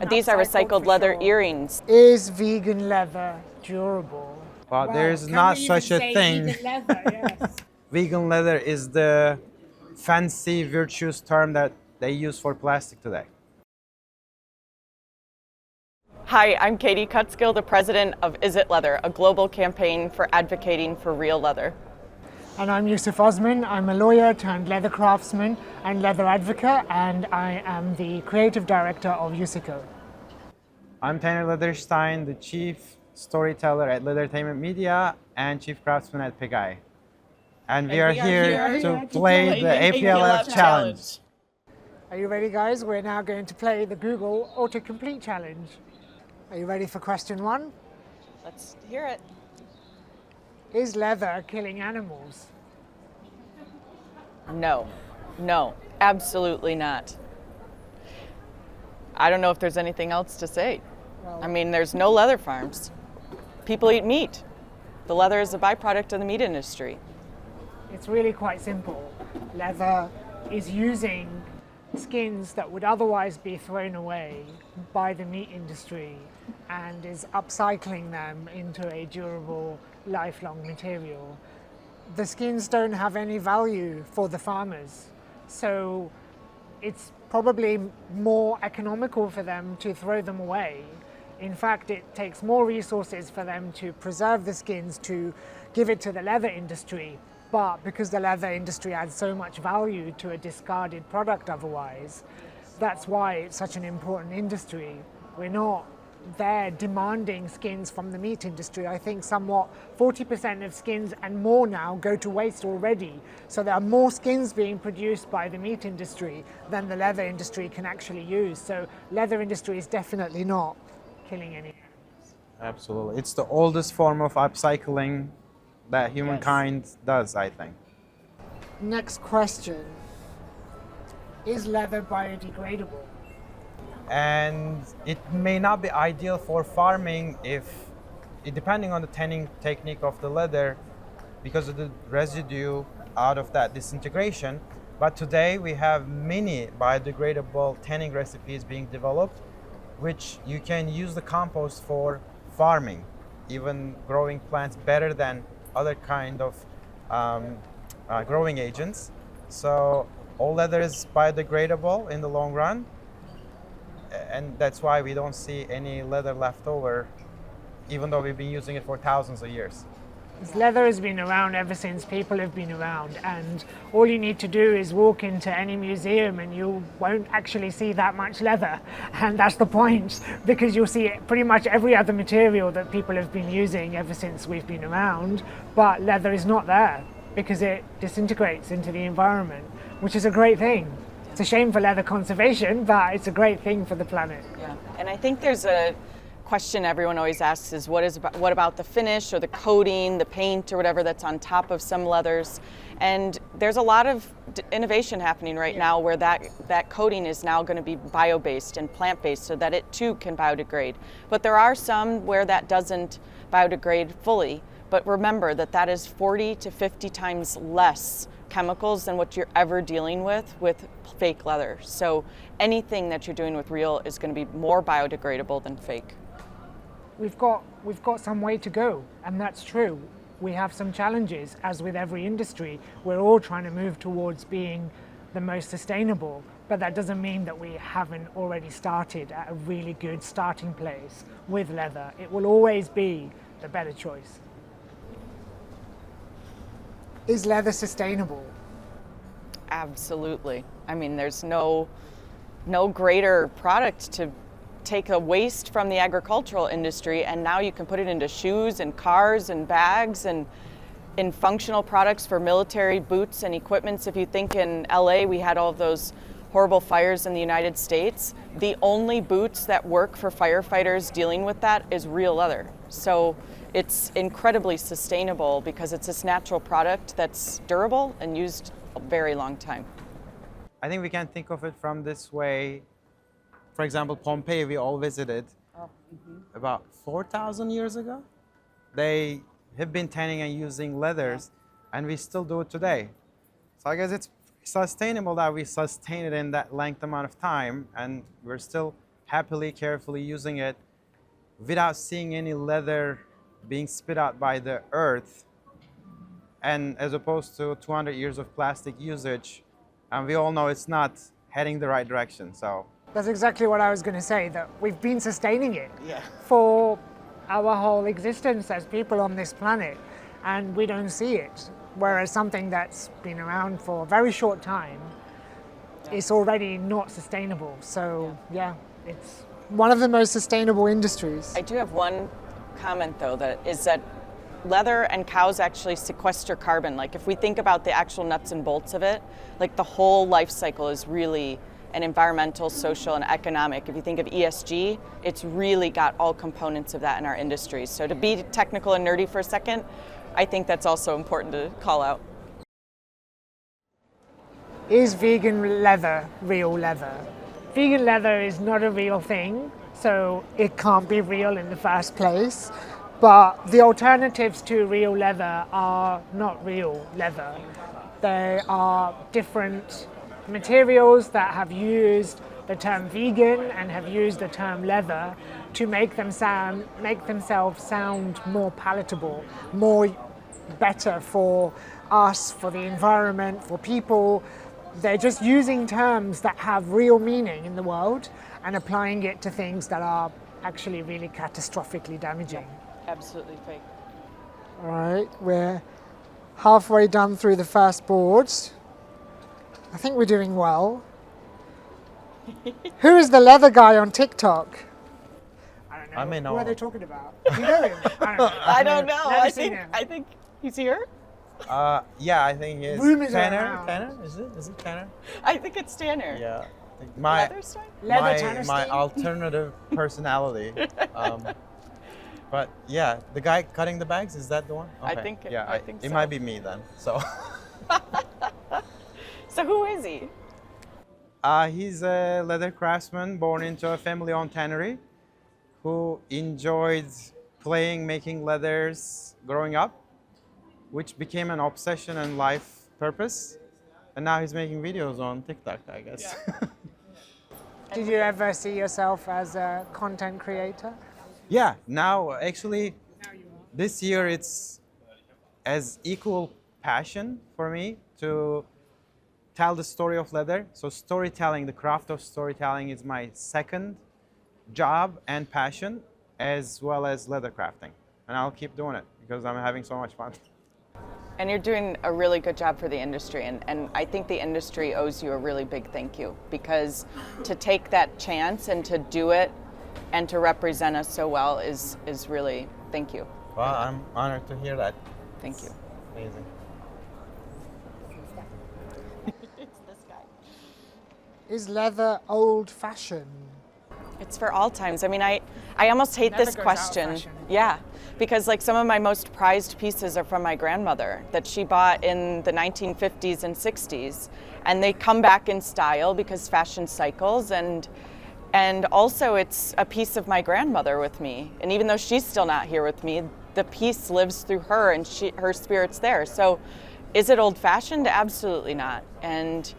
These are recycled leather earrings. Is vegan leather durable? Well, there's can not we even such a say thing. Vegan leather, yes. Vegan leather is the fancy, virtuous term that they use for plastic today. Hi, I'm Katie Kutskill, the president of Is It Leather, a global campaign for advocating for real leather. And I'm Yusuf Osman. I'm a lawyer turned leather craftsman and leather advocate, and I am the creative director of YUSSICO. I'm Tanner Leatherstein, the chief storyteller at Leathertainment Media and chief craftsman at PEGAI. And we are here to play the APLF challenge. Are you ready, guys? We're now going to play the Google Autocomplete challenge. Are you ready for question 1? Let's hear it. Is leather killing animals? No, absolutely not. I don't know if there's anything else to say. I mean, there's no leather farms. People eat meat. The leather is a byproduct of the meat industry. It's really quite simple. Leather is using skins that would otherwise be thrown away by the meat industry and is upcycling them into a durable, lifelong material. The skins don't have any value for the farmers, so it's probably more economical for them to throw them away. In fact, it takes more resources for them to preserve the skins to give it to the leather industry. But because the leather industry adds so much value to a discarded product otherwise, that's why it's such an important industry. We're not there demanding skins from the meat industry. I think somewhat 40% of skins and more now go to waste already. So there are more skins being produced by the meat industry than the leather industry can actually use. So leather industry is definitely not killing any animals. Absolutely. It's the oldest form of upcycling that humankind does, I think. Next question. Is leather biodegradable? And it may not be ideal for farming depending on the tanning technique of the leather because of the residue out of that disintegration. But today we have many biodegradable tanning recipes being developed, which you can use the compost for farming, even growing plants better than other kind of growing agents. So all leather is biodegradable in the long run, and that's why we don't see any leather left over, even though we've been using it for thousands of years. Leather has been around ever since people have been around, and all you need to do is walk into any museum and you won't actually see that much leather. And that's the point, because you'll see pretty much every other material that people have been using ever since we've been around, but leather is not there because it disintegrates into the environment, which is a great thing. It's a shame for leather conservation, but it's a great thing for the planet. Yeah, and I think there's a question everyone always asks is what about the finish or the coating, the paint or whatever that's on top of some leathers. And there's a lot of innovation happening right now where that coating is now going to be bio-based and plant-based so that it too can biodegrade. But there are some where that doesn't biodegrade fully. But remember that is 40 to 50 times less chemicals than what you're ever dealing with fake leather. So anything that you're doing with real is going to be more biodegradable than fake. We've got some way to go, and that's true. We have some challenges, as with every industry. We're all trying to move towards being the most sustainable, but that doesn't mean that we haven't already started at a really good starting place with leather. It will always be the better choice. Is leather sustainable? Absolutely. I mean, there's no greater product to take a waste from the agricultural industry and now you can put it into shoes and cars and bags and in functional products for military boots and equipments. If you think in LA we had all of those horrible fires in the United States, the only boots that work for firefighters dealing with that is real leather. So it's incredibly sustainable because it's this natural product that's durable and used a very long time. I think we can think of it from this way. For example, Pompeii, we all visited about 4,000 years ago. They have been tanning and using leathers, and we still do it today. So I guess it's sustainable that we sustain it in that length amount of time, and we're still happily, carefully using it without seeing any leather being spit out by the earth, and as opposed to 200 years of plastic usage, and we all know it's not heading the right direction. So That's exactly what I was going to say, that we've been sustaining it for our whole existence as people on this planet, and we don't see it. Whereas something that's been around for a very short time is already not sustainable. So yeah, it's one of the most sustainable industries. I do have one comment though, that is that leather and cows actually sequester carbon. Like if we think about the actual nuts and bolts of it, like the whole life cycle is really an environmental, social, and economic. If you think of ESG, it's really got all components of that in our industry. So to be technical and nerdy for a second, I think that's also important to call out. Is vegan leather real leather? Vegan leather is not a real thing, so it can't be real in the first place. But the alternatives to real leather are not real leather. They are different materials that have used the term vegan and have used the term leather to make themselves sound more palatable, more better for us, for the environment, for people. They're just using terms that have real meaning in the world and applying it to things that are actually really catastrophically damaging. Absolutely fake. All right, we're halfway done through the first boards. I think we're doing well. Who is the leather guy on TikTok? I don't know. I may know What are they him. talking about? Do you know him? I don't know. I don't know. Never seen him. I think he's here. yeah, I think he is. Rumors Tanner? around. Tanner? Is it Tanner? I think it's Tanner. Yeah. I think my Leathertainment. alternative personality. But yeah, the guy cutting the bags, is that the one? I Okay. think- Yeah, I think it so. might be me then. So So who is he? he's a leather craftsman born into a family-owned tannery who enjoyed playing, making leathers growing up, which became an obsession and life purpose. And now he's making videos on TikTok, I guess. Did you ever see yourself as a content creator? Yeah, now actually this year it's as equal passion for me to tell the story of leather. So storytelling, the craft of storytelling is my second job and passion, as well as leather crafting. And I'll keep doing it because I'm having so much fun. And you're doing a really good job for the industry, and I think the industry owes you a really big thank you, because to take that chance and to do it and to represent us so well is really, thank you. Well, I'm honored to hear that. Thank you. Amazing. It's this guy. Is leather old-fashioned? It's for all times. I mean, I almost hate Never this goes out of question. fashion. Yeah, because like some of my most prized pieces are from my grandmother that she bought in the 1950s and 60s, and they come back in style because fashion cycles, and also it's a piece of my grandmother with me. And even though she's still not here with me, the piece lives through her, and her spirit's there. So is it old-fashioned? Absolutely not. And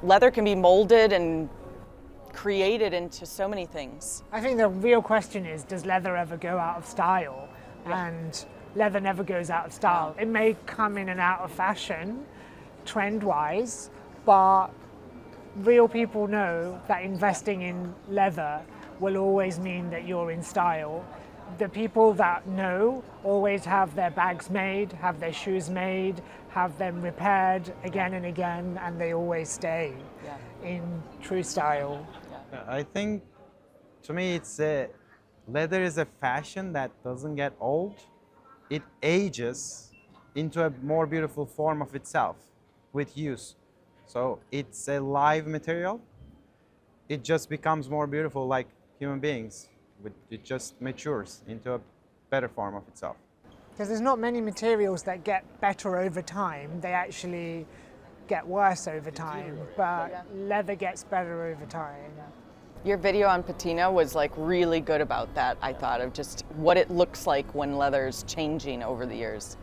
leather can be molded and created into so many things. I think the real question is, does leather ever go out of style? And leather never goes out of style. It may come in and out of fashion, trend-wise, but real people know that investing in leather will always mean that you're in style. The people that know always have their bags made, have their shoes made, have them repaired again and again, and they always stay in true style. I think, to me, leather is a fashion that doesn't get old. It ages into a more beautiful form of itself with use. So it's a live material. It just becomes more beautiful like human beings. It just matures into a better form of itself. Because there's not many materials that get better over time. They actually get worse over time, but leather gets better over time. Your video on patina was like really good about that, I thought, of just what it looks like when leather's changing over the years.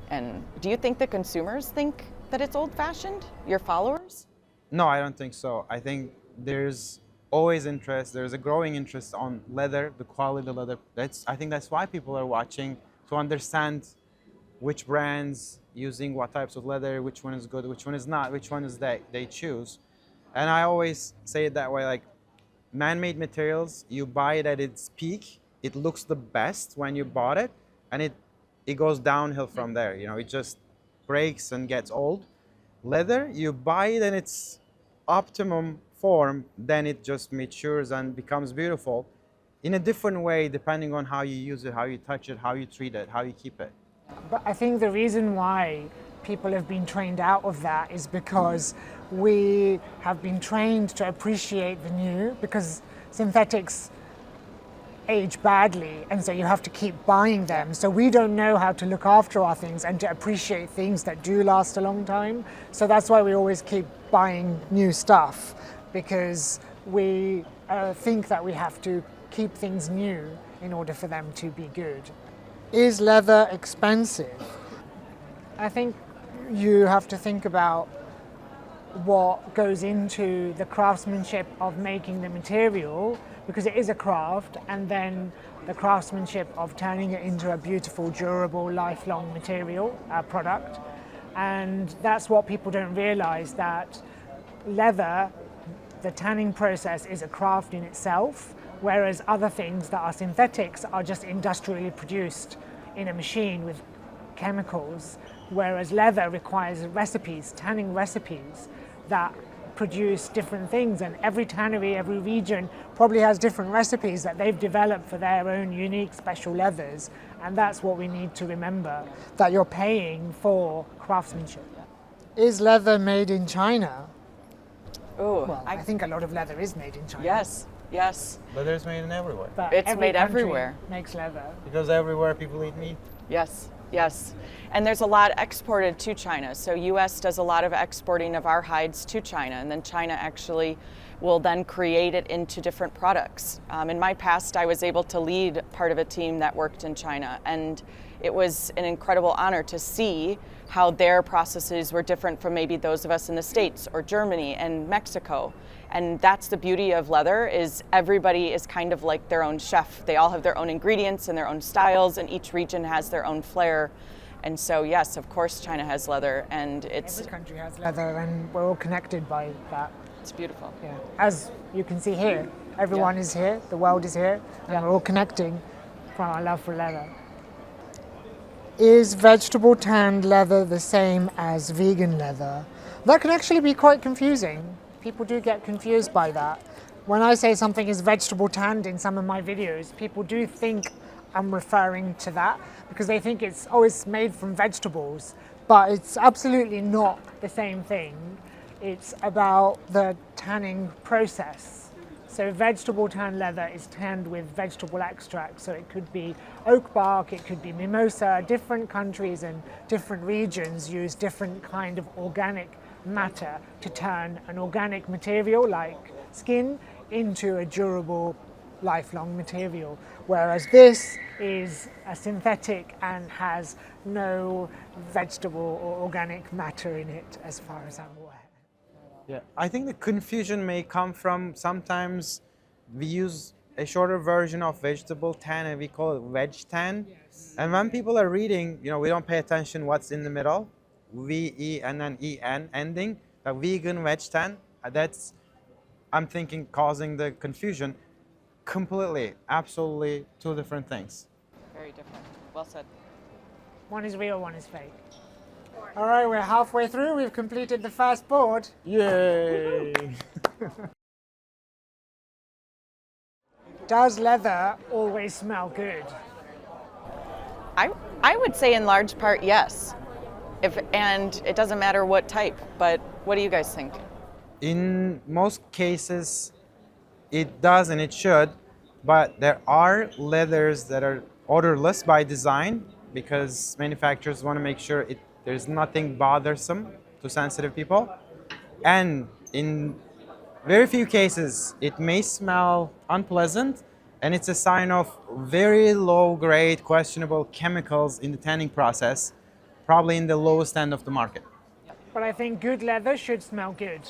And do you think the consumers think that it's old-fashioned, your followers? No, I don't think so. I think there's always interest. There's a growing interest on leather, the quality of leather. I think that's why people are watching, to understand which brands using what types of leather, which one is good, which one is not, which one is they choose. And I always say it that way, like man-made materials, you buy it at its peak, it looks the best when you bought it, and it goes downhill from there. You know, it just breaks and gets old. Leather, you buy it in its optimum form, then it just matures and becomes beautiful in a different way depending on how you use it, how you touch it, how you treat it, how you keep it. But I think the reason why people have been trained out of that is because we have been trained to appreciate the new, because synthetics age badly, and so you have to keep buying them. So we don't know how to look after our things and to appreciate things that do last a long time. So that's why we always keep buying new stuff, because we think that we have to keep things new in order for them to be good. Is leather expensive? I think you have to think about what goes into the craftsmanship of making the material, because it is a craft, and then the craftsmanship of turning it into a beautiful, durable, lifelong material, product. And that's what people don't realize, that leather, the tanning process, is a craft in itself, whereas other things that are synthetics are just industrially produced in a machine with chemicals, whereas leather requires recipes, tanning recipes, that produce different things, and every tannery, every region probably has different recipes that they've developed for their own unique special leathers, and that's what we need to remember, that you're paying for craftsmanship. Is leather made in China? Oh, Well, I think a lot of leather is made in China. yes, yes. Leather is made in everywhere. But It's every made country everywhere. makes leather. Because everywhere people eat meat. Yes, yes. And there's a lot exported to China. So US does a lot of exporting of our hides to China, and then China actually will then create it into different products. In my past, I was able to lead part of a team that worked in China, and it was an incredible honor to see how their processes were different from maybe those of us in the States or Germany and Mexico. And that's the beauty of leather, is everybody is kind of like their own chef. They all have their own ingredients and their own styles, and each region has their own flair. And so, yes, of course, China has leather, and Every country has leather, and we're all connected by that. it's beautiful. Yeah. As you can see here, everyone is here, the world is here, and Yeah. we're all connecting from our love for leather. Is vegetable tanned leather the same as vegan leather? That can actually be quite confusing. People do get confused by that. When I say something is vegetable tanned in some of my videos, people do think I'm referring to that, because they think it's always made from vegetables, but it's absolutely not the same thing. It's about the tanning process. So vegetable tanned leather is tanned with vegetable extract. So it could be oak bark, it could be mimosa. Different countries and different regions use different kind of organic matter to turn an organic material like skin into a durable, lifelong material. Whereas this is a synthetic and has no vegetable or organic matter in it, as far as I'm aware. Yeah, I think the confusion may come from sometimes we use a shorter version of vegetable tan and we call it veg tan. Yes. And when people are reading, you know, we don't pay attention what's in the middle, VE and then EN ending, the vegan veg tan. That's, I'm thinking, causing the confusion. Completely, absolutely two different things. Very different. Well said. One is real, one is fake. All right, we're halfway through. We've completed the first board. Yay! Does leather always smell good? I would say in large part, yes. And it doesn't matter what type, but what do you guys think? In most cases, it does and it should, but there are leathers that are odorless by design, because manufacturers want to make sure there's nothing bothersome to sensitive people. And in very few cases, it may smell unpleasant, and it's a sign of very low grade, questionable chemicals in the tanning process, probably in the lowest end of the market. But I think good leather should smell good.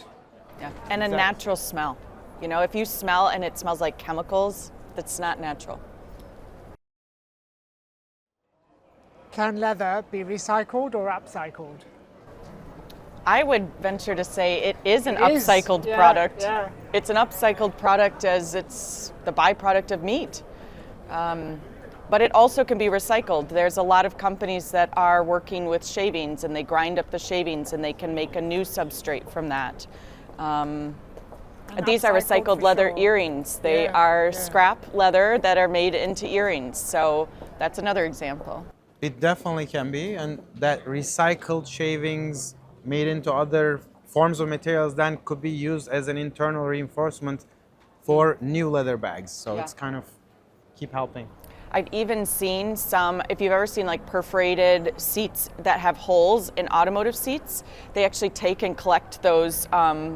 Yeah. And a natural smell. You know, if you smell and it smells like chemicals, that's not natural. Can leather be recycled or upcycled? I would venture to say it is an It is, upcycled yeah, product. yeah. It's an upcycled product as it's the byproduct of meat. But it also can be recycled. There's a lot of companies that are working with shavings and they grind up the shavings and they can make a new substrate from that. These are upcycled recycled for leather sure. earrings. They Yeah, are yeah. scrap leather that are made into earrings. So that's another example. It definitely can be, and that recycled shavings made into other forms of materials then could be used as an internal reinforcement for new leather bags. So Yeah. it's kind of keep helping. I've even seen some, if you've ever seen like perforated seats that have holes in automotive seats, they actually take and collect those,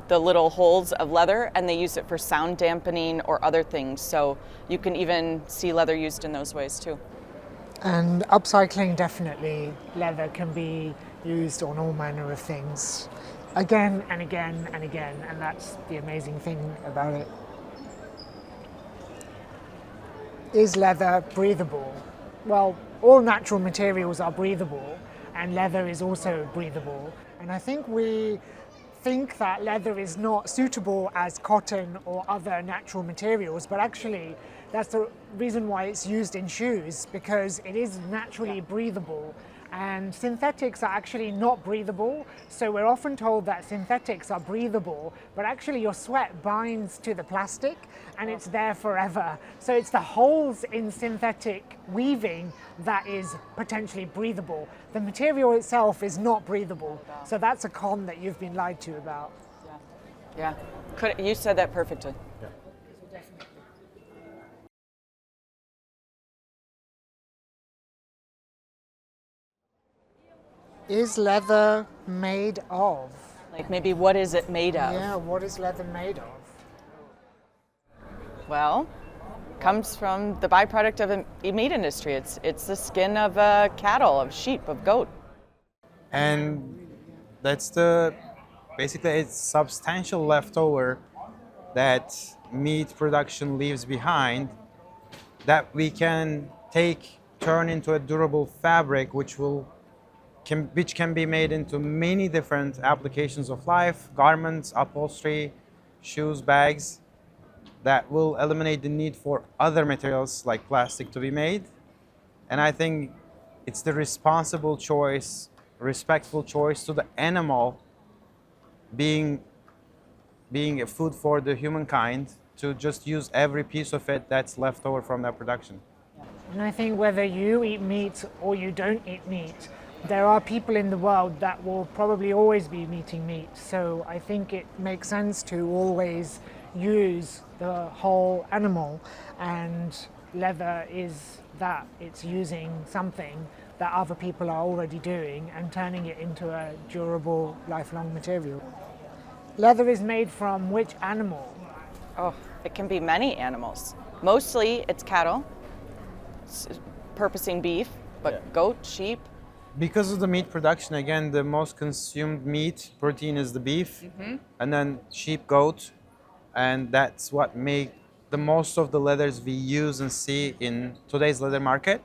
the little holes of leather, and they use it for sound dampening or other things. So you can even see leather used in those ways too. And upcycling, definitely, leather can be used on all manner of things, again and again and again, and that's the amazing thing about it. Is leather breathable? Well, all natural materials are breathable, and leather is also breathable. And I think we think that leather is not suitable as cotton or other natural materials, but actually that's the reason why it's used in shoes, because it is naturally breathable. And synthetics are actually not breathable, so we're often told that synthetics are breathable, but actually your sweat binds to the plastic and it's there forever. So it's the holes in synthetic weaving that is potentially breathable. The material itself is not breathable, so that's a con that you've been lied to about. Yeah, you said that perfectly. Is leather made of? Like maybe what is it made of? Yeah, what is leather made of? Well, comes from the byproduct of the meat industry. It's the skin of cattle, of sheep, of goat. And that's basically it's substantial leftover that meat production leaves behind that we can turn into a durable fabric which can be made into many different applications of life, garments, upholstery, shoes, bags, that will eliminate the need for other materials like plastic to be made. And I think it's the responsible choice, respectful choice to the animal being a food for the humankind to just use every piece of it that's left over from that production. And I think whether you eat meat or you don't eat meat, there are people in the world that will probably always be eating meat. So I think it makes sense to always use the whole animal, and leather is that. It's using something that other people are already doing and turning it into a durable, lifelong material. Leather is made from which animal? Oh, it can be many animals. Mostly it's cattle, purposing beef, but goat, sheep. Because of the meat production, again, the most consumed meat protein is the beef, and then sheep, goat, and that's what make the most of the leathers we use and see in today's leather market.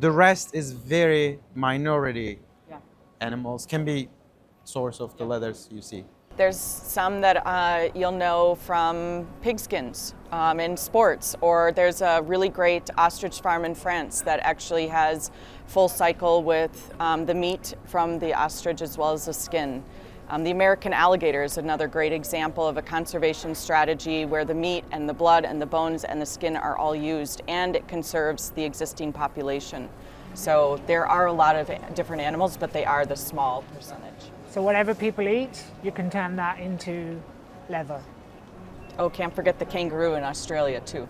The rest is very minority animals, can be source of the leathers you see. There's some that you'll know from pigskins in sports, or there's a really great ostrich farm in France that actually has full cycle with the meat from the ostrich as well as the skin. The American alligator is another great example of a conservation strategy where the meat and the blood and the bones and the skin are all used, and it conserves the existing population. So there are a lot of different animals, but they are the small percentage. So whatever people eat, you can turn that into leather. Oh, can't forget the kangaroo in Australia too.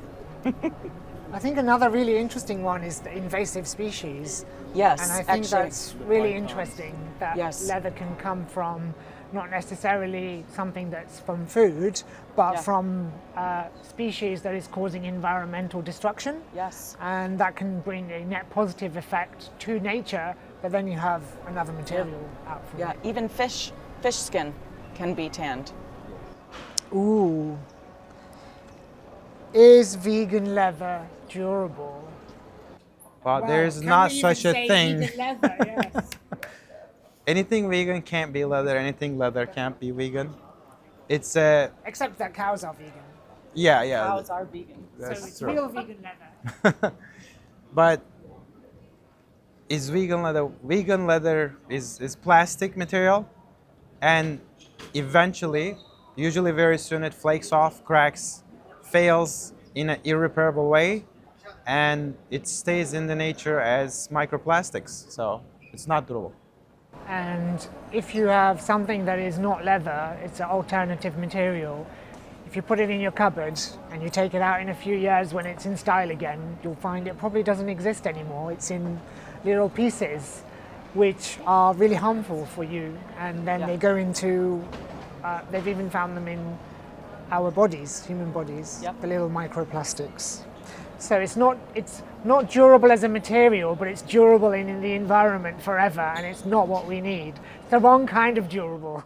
I think another really interesting one is the invasive species. Yes, And I think actually. that's really interesting that Yes. leather can come from not necessarily something that's from food, but from species that is causing environmental destruction. Yes. And that can bring a net positive effect to nature, but then you have another material out from Yeah, it. even fish skin can be tanned. Ooh, Is vegan leather durable? Well, Wow, there's can not we such even a say thing. vegan leather? Yes. Anything vegan can't be leather. Anything leather can't be vegan. It's a Except that cows are vegan. yeah. Cows are vegan. So That's it's true. real vegan leather. But is vegan leather? Vegan leather is plastic material, and eventually, usually very soon, it flakes off, cracks, fails in an irreparable way, and it stays in the nature as microplastics. So it's not durable. And if you have something that is not leather, it's an alternative material. If you put it in your cupboard and you take it out in a few years when it's in style again, you'll find it probably doesn't exist anymore. It's in little pieces which are really harmful for you, and then they go into, they've even found them in our bodies, human bodies, the little microplastics. So it's not durable as a material, but it's durable in the environment forever, and it's not what we need. It's the wrong kind of durable.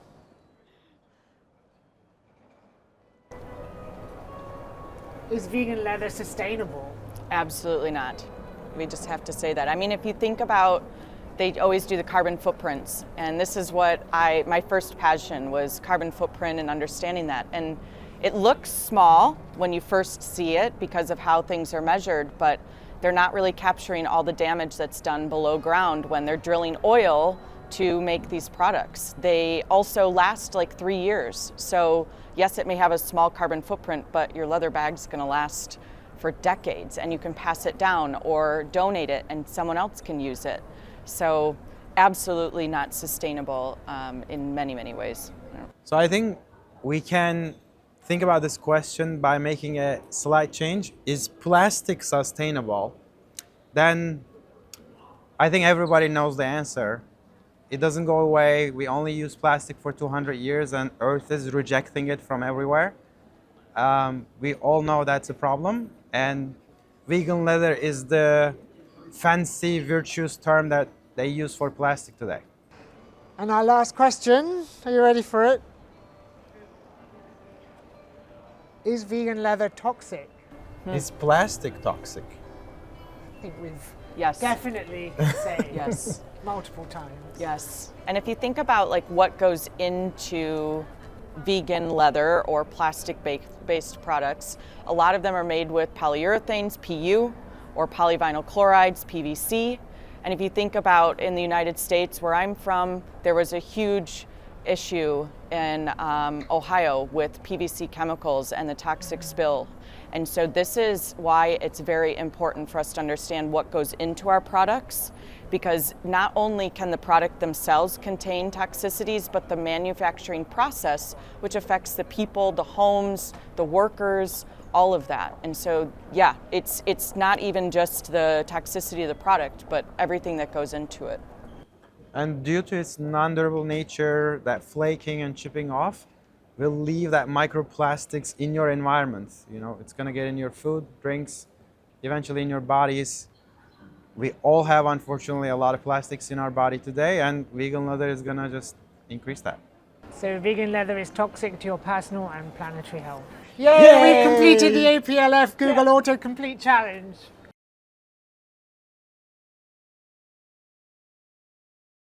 Is vegan leather sustainable? Absolutely not. We just have to say that. I mean, if you think about, they always do the carbon footprints, and this is what my first passion was, carbon footprint and understanding that. And it looks small when you first see it because of how things are measured, but they're not really capturing all the damage that's done below ground when they're drilling oil to make these products. They also last like 3 years. So yes, it may have a small carbon footprint, but your leather bag's gonna last for decades, and you can pass it down or donate it and someone else can use it. So absolutely not sustainable in many, many ways. So I think we can think about this question by making a slight change. Is plastic sustainable? Then I think everybody knows the answer. It doesn't go away. We only use plastic for 200 years and Earth is rejecting it from everywhere. We all know that's a problem. And vegan leather is the fancy, virtuous term that they use for plastic today. And our last question, are you ready for it? Is vegan leather toxic? Is plastic toxic? I think we've Yes. definitely said Yes. multiple times. Yes. And if you think about like what goes into vegan leather or plastic-based products, a lot of them are made with polyurethanes, PU, or polyvinyl chlorides, PVC. And if you think about in the United States, where I'm from, there was a huge issue in Ohio with PVC chemicals and the toxic spill. And so this is why it's very important for us to understand what goes into our products, because not only can the product themselves contain toxicities, but the manufacturing process, which affects the people, the homes, the workers, all of that. And so, yeah, it's not even just the toxicity of the product, but everything that goes into it. And due to its non-durable nature, that flaking and chipping off will leave that microplastics in your environment. You know, it's gonna get in your food, drinks, eventually in your bodies. We all have, unfortunately, a lot of plastics in our body today, and vegan leather is gonna just increase that. So vegan leather is toxic to your personal and planetary health. Yay! We've completed the APLF Google Autocomplete Challenge.